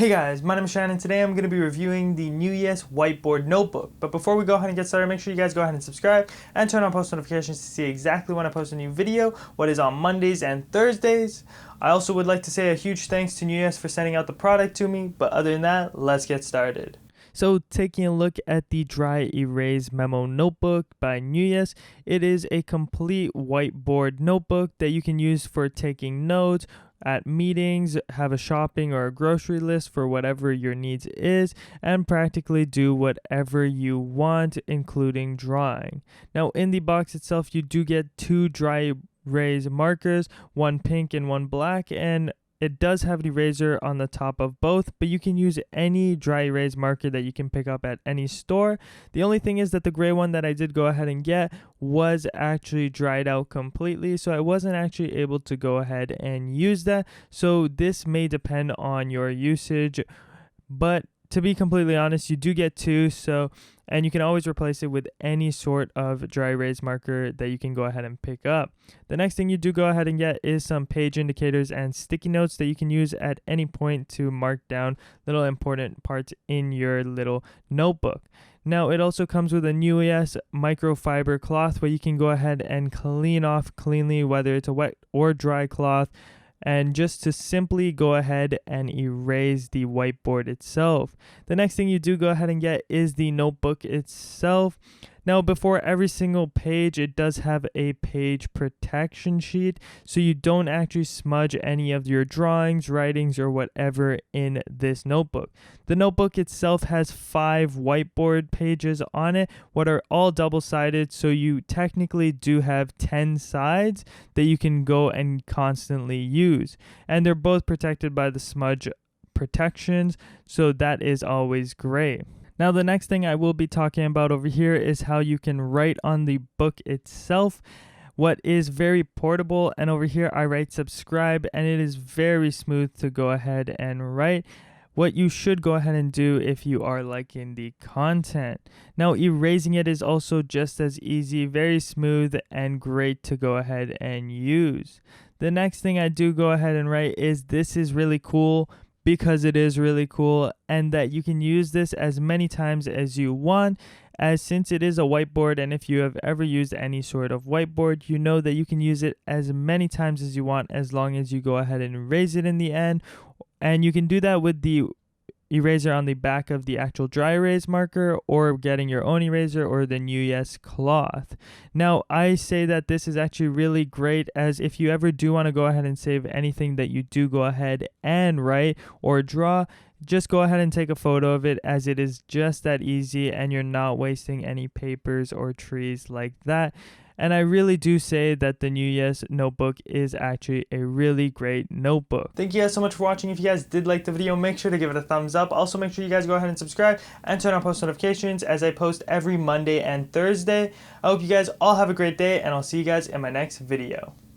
Hey guys, my name is Shaan and today I'm going to be reviewing the NEWYES Whiteboard notebook. But before we go ahead and get started, make sure you guys go ahead and subscribe and turn on post notifications to see exactly when I post a new video, what is on Mondays and Thursdays. I also would like to say a huge thanks to NEWYES for sending out the product to me, but other than that, let's get started. So taking a look at the Dry Erase Memo Notebook by NEWYES, it is a complete whiteboard notebook that you can use for taking notes, at meetings, have a shopping or a grocery list for whatever your needs is, and practically do whatever you want, including drawing. Now in the box itself, you do get two dry erase markers, one pink and one black, and it does have an eraser on the top of both, but you can use any dry erase marker that you can pick up at any store. The only thing is that the gray one that I did go ahead and get was actually dried out completely, so I wasn't actually able to go ahead and use that. So this may depend on your usage, but to be completely honest, you do get two, and you can always replace it with any sort of dry erase marker that you can go ahead and pick up. The next thing you do go ahead and get is some page indicators and sticky notes that you can use at any point to mark down little important parts in your little notebook. Now it also comes with a NEWYES microfiber cloth where you can go ahead and clean off cleanly, whether it's a wet or dry cloth, and just to simply go ahead and erase the whiteboard itself. The next thing you do go ahead and get is the notebook itself. Now before every single page, it does have a page protection sheet, so you don't actually smudge any of your drawings, writings, or whatever in this notebook. The notebook itself has 5 whiteboard pages on it, what are all double-sided, so you technically do have 10 sides that you can go and constantly use. And they're both protected by the smudge protections, so that is always great. Now the next thing I will be talking about over here is how you can write on the book itself, what is very portable, and over here I write subscribe, and it is very smooth to go ahead and write what you should go ahead and do if you are liking the content. Now erasing it is also just as easy, very smooth, and great to go ahead and use. The next thing I do go ahead and write is this is really cool, because it is really cool, and that you can use this as many times as you want, as since it is a whiteboard, and if you have ever used any sort of whiteboard, you know that you can use it as many times as you want as long as you go ahead and erase it in the end. And you can do that with the eraser on the back of the actual dry erase marker, or getting your own eraser, or the NEWYES cloth. Now I say that this is actually really great, as if you ever do want to go ahead and save anything that you do go ahead and write or draw, just go ahead and take a photo of it, as it is just that easy and you're not wasting any papers or trees like that. And I really do say that the NEWYES notebook is actually a really great notebook. Thank you guys so much for watching. If you guys did like the video, make sure to give it a thumbs up. Also make sure you guys go ahead and subscribe and turn on post notifications, as I post every Monday and Thursday. I hope you guys all have a great day, and I'll see you guys in my next video.